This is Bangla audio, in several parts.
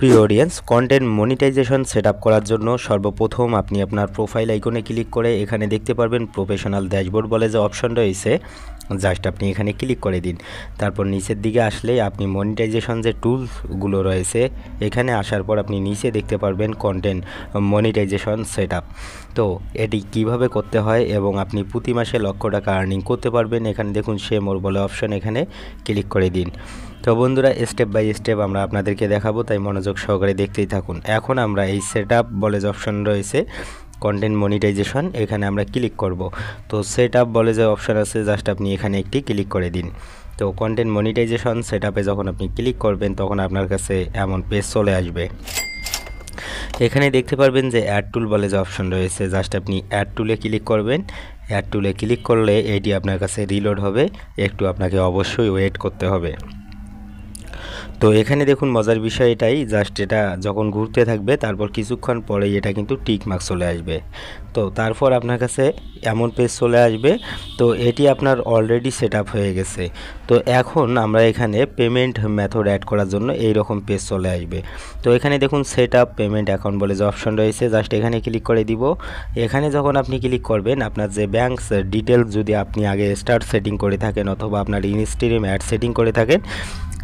প্রিয় অডিয়েন্স, কন্টেন্ট মনিটাইজেশন সেটআপ করার জন্য সর্বপ্রথম আপনি আপনার প্রোফাইল আইকনে ক্লিক করে এখানে দেখতে পারবেন প্রফেশনাল ড্যাশবোর্ড বলে যে অপশন রয়েছে, জাস্ট আপনি এখানে ক্লিক করে দিন। তারপর নিচের দিকে আসলে আপনি মনিটাইজেশন যে টুলসগুলো রয়েছে এখানে আসার পর আপনি নিচে দেখতে পারবেন কন্টেন্ট মনিটাইজেশন সেটআপ। তো এটি কিভাবে করতে হয় এবং আপনি প্রতি মাসে লক্ষ টাকা আর্নিং করতে পারবেন, এখানে দেখুন সে মোর বলে অপশন, এখানে ক্লিক করে দিন। তো বন্ধুরা, স্টেপ বাই স্টেপ আমরা আপনাদেরকে দেখাবো, তাই মনোযোগ সহকারে দেখতেই থাকুন। এখন আমরা এই সেটআপ বলে যে অপশন রয়েছে কন্টেন্ট মনিটাইজেশন, এখানে আমরা ক্লিক করব। তো সেটআপ বলে যে অপশন আছে, জাস্ট আপনি এখানে একটি ক্লিক করে দিন। তো কন্টেন্ট মনিটাইজেশন সেটআপে যখন আপনি ক্লিক করবেন তখন আপনার কাছে এমন পেজ চলে আসবে। এখানে দেখতে পারবেন যে অ্যাড টুল বলে যে অপশন রয়েছে, জাস্ট আপনি অ্যাড টুলে ক্লিক করবেন। অ্যাড টুলে ক্লিক করলে এটি আপনার কাছে রিলোড হবে, একটু আপনাকে অবশ্যই ওয়েট করতে হবে। তো এখানে দেখুন মজার বিষয় এটাই, জাস্ট এটা যখন ঘুরতে থাকবে তারপর কিছুক্ষণ পরেই এটা কিন্তু টিক মার্ক চলে আসবে। তো তারপর আপনার কাছে এমন পেজ চলে আসবে। তো এটি আপনার অলরেডি সেটআপ হয়ে গেছে। তো এখন আমরা এখানে পেমেন্ট মেথড অ্যাড করার জন্য এই রকম পেজ চলে আসবে। তো এখানে দেখুন সেটআপ পেমেন্ট অ্যাকাউন্ট বলে যে অপশন রয়েছে, জাস্ট এখানে ক্লিক করে দিব। এখানে যখন আপনি ক্লিক করবেন আপনার যে ব্যাংক ডিটেলস যদি আপনি আগে স্টার্ট সেটিং করে থাকেন অথবা আপনার ইনস্ট্রিম অ্যাড সেটিং করে থাকেন,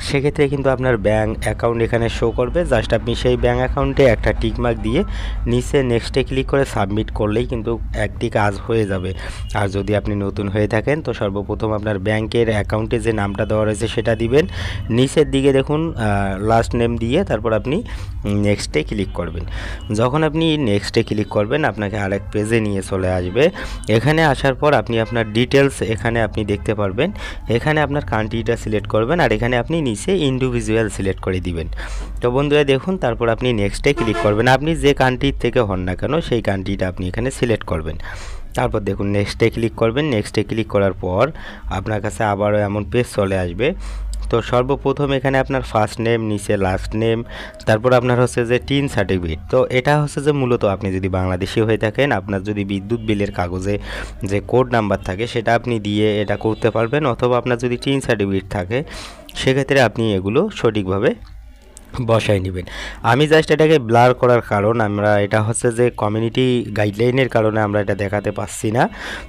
সেক্ষেত্রে কিন্তু আপনার ব্যাঙ্ক অ্যাকাউন্ট এখানে শো করবে। জাস্ট আপনি সেই ব্যাঙ্ক অ্যাকাউন্টে একটা টিকমার্ক দিয়ে নিচে নেক্সটে ক্লিক করে সাবমিট করলেই কিন্তু একটি কাজ হয়ে যাবে। আর যদি আপনি নতুন হয়ে থাকেন তো সর্বপ্রথম আপনার ব্যাংকের অ্যাকাউন্টে যে নামটা দেওয়া রয়েছে সেটা দিবেন, নিচের দিকে দেখুন লাস্ট নেম দিয়ে তারপর আপনি নেক্সটে ক্লিক করবেন। যখন আপনি নেক্সটে ক্লিক করবেন আপনাকে আরেক পেজে নিয়ে চলে আসবে। এখানে আসার পর আপনি আপনার ডিটেলস এখানে আপনি দেখতে পারবেন, এখানে আপনার কান্ট্রিটা সিলেক্ট করবেন আর এখানে আপনি নিচে ইন্ডিভিজুয়াল সিলেক্ট করে দিবেন। তো বন্ধুরা দেখুন, তারপর আপনি নেক্সটে ক্লিক করবেন। আপনি যে কান্ট্রির থেকে হন না কেন সেই কান্ট্রিটা আপনি এখানে সিলেক্ট করবেন। তারপর দেখুন নেক্সটে ক্লিক করবেন। নেক্সটে ক্লিক করার পর আপনার কাছে আবারও এমন পেজ চলে আসবে। তো সর্বপ্রথম এখানে আপনার ফার্স্ট নেম, নিচে লাস্ট নেম, তারপর আপনার হচ্ছে যে টিন সার্টিফিকেট। তো এটা হচ্ছে যে মূলত আপনি যদি বাংলাদেশি হয়ে থাকেন, আপনার যদি বিদ্যুৎ বিলের কাগজে যে কোড নাম্বার থাকে সেটা আপনি দিয়ে এটা করতে পারবেন, অথবা আপনার যদি টিন সার্টিফিকেট থাকে সেক্ষেত্রে আপনি এগুলো সঠিকভাবে বসাই নেবেন। আমি জাস্ট এটাকে ব্লার করার কারণ, আমরা এটা হচ্ছে যে কমিউনিটি গাইডলাইনের কারণে আমরা এটা দেখাতে পাচ্ছি না।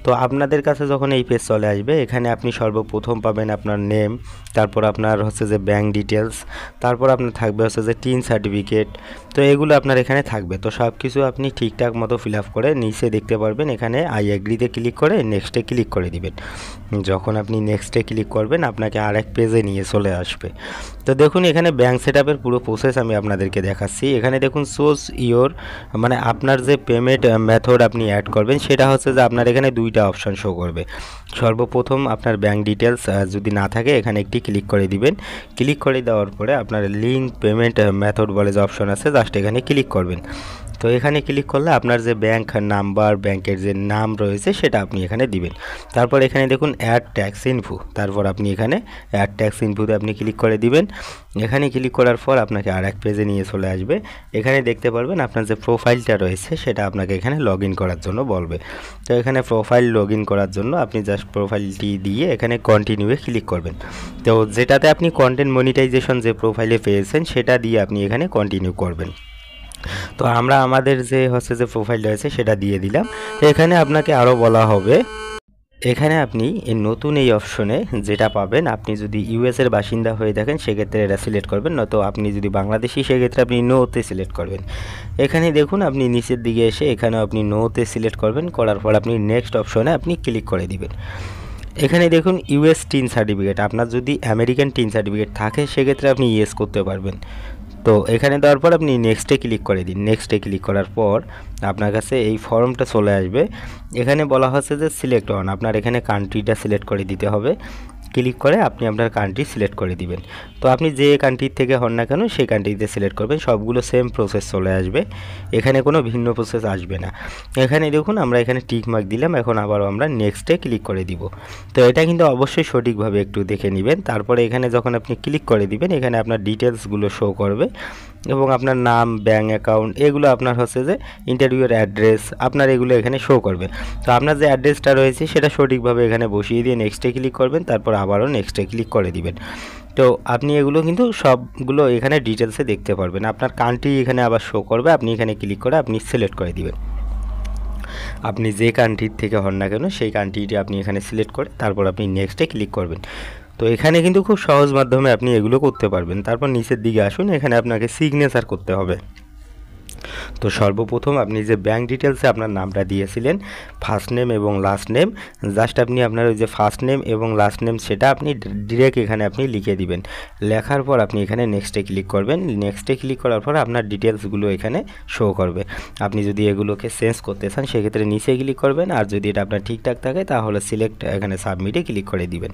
তো আপনাদের কাছে যখন এই পেজ চলে আসবে এখানে আপনি সর্বপ্রথম পাবেন আপনার নেম, তারপর আপনার হচ্ছে যে ব্যাংক ডিটেলস, তারপর আপনার থাকবে হচ্ছে যে টিন সার্টিফিকেট। তো এগুলো আপনার এখানে থাকবে। তো সব কিছু আপনি ঠিকঠাক মতো ফিল আপ করে নিচে দেখতে পারবেন এখানে আই এগ্রিতে ক্লিক করে নেক্সটে ক্লিক করে দিবেন। যখন আপনি নেক্সটে ক্লিক করবেন আপনাকে আরেক পেজে নিয়ে চলে আসবে। তো দেখুন এখানে ব্যাংক সেটআপের পুরো প্রসেস আমি আপনাদেরকে দেখাচ্ছি। এখানে দেখুন সোর্স ইওর, মানে আপনার যে পেমেন্ট মেথড আপনি অ্যাড করবেন সেটা হচ্ছে যে আপনার এখানে দুইটা অপশন শো করবে। সর্বপ্রথম আপনার ব্যাংক ডিটেলস যদি না থাকে এখানে একটি ক্লিক করে দিবেন। ক্লিক করে দেওয়ার পরে আপনার লিঙ্ক পেমেন্ট মেথড বলে যে অপশন আছে, জাস্ট এখানে ক্লিক করবেন। তো এখানে ক্লিক করলে আপনার যে ব্যাংক নাম্বার, ব্যাংকের যে নাম রয়েছে সেটা আপনি এখানে দিবেন। তারপর এখানে দেখুন অ্যাড ট্যাক্স ইনফো, তারপর আপনি এখানে অ্যাড ট্যাক্স ইনফোতে আপনি ক্লিক করে দিবেন। এখানে ক্লিক করার পর আপনাকে আর এক পেজে নিয়ে চলে আসবে। এখানে দেখতে পারবেন আপনার যে প্রোফাইলটা রয়েছে সেটা আপনাকে এখানে লগ ইন করার জন্য বলবে। তো এখানে প্রোফাইল লগ ইন করার জন্য আপনি জাস্ট প্রোফাইলটি দিয়ে এখানে কন্টিনিউয়ে ক্লিক করবেন। তো যেটাতে আপনি কন্টেন্ট মনিটাইজেশন যে প্রোফাইলে পেয়েছেন সেটা দিয়ে আপনি এখানে কন্টিনিউ করবেন। তো আমরা আমাদের যে হচ্ছে যে প্রোফাইল রয়েছে সেটা দিয়ে দিলাম। এখানে আপনাকে আরও বলা হবে, এখানে আপনি এই নতুন এই অপশনে যেটা পাবেন, আপনি যদি ইউএসের বাসিন্দা হয়ে থাকেন সেক্ষেত্রে এটা সিলেক্ট করবেন, নয়তো আপনি যদি বাংলাদেশি সেক্ষেত্রে আপনি নোতে সিলেক্ট করবেন। এখানে দেখুন আপনি নিচের দিকে এসে এখানেও আপনি নোতে সিলেক্ট করবেন, করার পর আপনি নেক্সট অপশনে আপনি ক্লিক করে দিবেন। এখানে দেখুন ইউএস টিন সার্টিফিকেট, আপনার যদি আমেরিকান টিন সার্টিফিকেট থাকে সেক্ষেত্রে আপনি ইয়েস করতে পারবেন। তো এখানে দেওয়ার পর আপনি নেক্সটে ক্লিক করে দিন। নেক্সটে ক্লিক করার পর আপনার কাছে এই ফর্মটা চলে আসবে। এখানে বলা হচ্ছে যে সিলেক্ট অন, আপনার এখানে কান্ট্রিটা সিলেক্ট করে দিতে হবে। ক্লিক করে আপনি আপনার কান্ট্রি সিলেক্ট করে দিবেন। তো আপনি যে কান্ট্রির থেকে হন না কেন সেই কান্ট্রিতে সিলেক্ট করবেন, সবগুলো সেম প্রসেস চলে আসবে, এখানে কোনো ভিন্ন প্রসেস আসবে না। এখানে দেখুন আমরা এখানে টিক মার্ক দিলাম, এখন আবারও আমরা নেক্সটে ক্লিক করে দিব। তো এটা কিন্তু অবশ্যই সঠিকভাবে একটু দেখে নেবেন। তারপরে এখানে যখন আপনি ক্লিক করে দিবেন এখানে আপনার ডিটেলসগুলো শো করবে। এবং আপনার নাম, ব্যাঙ্ক অ্যাকাউন্ট, এগুলো আপনার হচ্ছে যে ইন্টারভিউয়ের অ্যাড্রেস আপনার এগুলো এখানে শো করবে। তো আপনার যে অ্যাড্রেসটা রয়েছে সেটা সঠিকভাবে এখানে বসিয়ে দিয়ে নেক্সটে ক্লিক করবেন, তারপর আবারও নেক্সটে ক্লিক করে দিবেন। তো আপনি এগুলো কিন্তু সবগুলো এখানে ডিটেলসে দেখতে পারবেন। আপনার কান্ট্রি এখানে আবার শো করবে, আপনি এখানে ক্লিক করে আপনি সিলেক্ট করে দিবেন। আপনি যে কান্ট্রির থেকে হন না কেন সেই কান্ট্রিটি আপনি এখানে সিলেক্ট করে তারপর আপনি নেক্সটে ক্লিক করবেন। তো এখানে কিন্তু খুব সহজ মাধ্যমে আপনি এগুলো করতে পারবেন। তারপর নিচের দিকে আসুন, এখানে আপনাকে সিগনেচার করতে হবে। তো সর্বপ্রথম আপনি যে ব্যাঙ্ক ডিটেলসে আপনার নামটা দিয়েছিলেন, ফার্স্ট নেম এবং লাস্ট নেম, জাস্ট আপনি আপনার ওই যে ফার্স্ট নেম এবং লাস্ট নেম সেটা আপনি ডিরেক্ট এখানে আপনি লিখে দিবেন। লেখার পর আপনি এখানে নেক্সটে ক্লিক করবেন। নেক্সটে ক্লিক করার পর আপনার ডিটেলসগুলো এখানে শো করবে। আপনি যদি এগুলোকে চেঞ্জ করতে চান সেক্ষেত্রে নিচে ক্লিক করবেন, আর যদি এটা আপনার ঠিকঠাক থাকে তাহলে সিলেক্ট এখানে সাবমিটে ক্লিক করে দিবেন।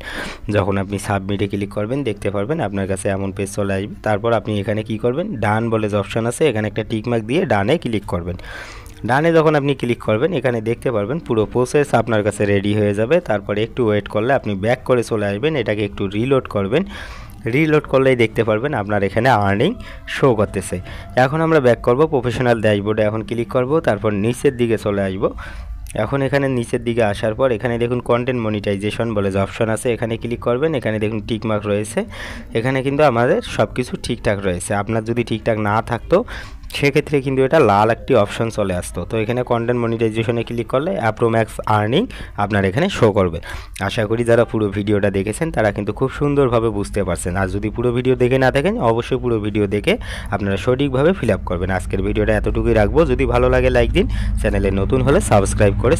যখন আপনি সাবমিটে ক্লিক করবেন দেখতে পারবেন আপনার কাছে এমন পেজ চলে আসবে। তারপর আপনি এখানে কি করবেন, ডান বলে যে অপশান আছে এখানে একটা টিকমার্ক দিয়ে ডানে ক্লিক করবেন। ডানে যখন আপনি ক্লিক করবেন এখানে দেখতে পারবেন পুরো প্রসেস আপনার কাছে রেডি হয়ে যাবে। তারপরে একটু ওয়েট করলে আপনি ব্যাক করে চলে আসবেন, এটাকে একটু রিলোড করবেন। রিলোড করলেই দেখতে পারবেন আপনার এখানে আর্নিং শো করতেছে। এখন আমরা ব্যাক করব, প্রফেশনাল ড্যাশবোর্ডে এখন ক্লিক করব, তারপর নিচের দিকে চলে আসব। এখন এখানে নিচের দিকে আসার পর এখানে দেখুন কন্টেন্ট মনিটাইজেশন বলে যে অপশন আছে এখানে ক্লিক করবেন। এখানে দেখুন টিকমার্ক রয়েছে, এখানে কিন্তু আমাদের সব কিছু ঠিকঠাক রয়েছে। আপনার যদি ঠিকঠাক না থাকতো সেক্ষেত্রে কিন্তু এটা লাল একটি অপশন চলে আসতো। তো এখানে কন্টেন্ট মনিটাইজেশনে ক্লিক করলে অ্যাপ্রোম্যাক্স আর্নিং আপনার এখানে শো করবে। আশা করি যারা পুরো ভিডিওটা দেখেছেন তারা কিন্তু খুব সুন্দরভাবে বুঝতে পারছেন। আর যদি পুরো ভিডিও দেখে না থাকেন অবশ্যই পুরো ভিডিও দেখে আপনারা সঠিকভাবে ফিল আপ করবেন। আজকের ভিডিওটা এতটুকুই রাখবো, যদি ভালো লাগে লাইক দিন, চ্যানেলে নতুন হলে সাবস্ক্রাইব করে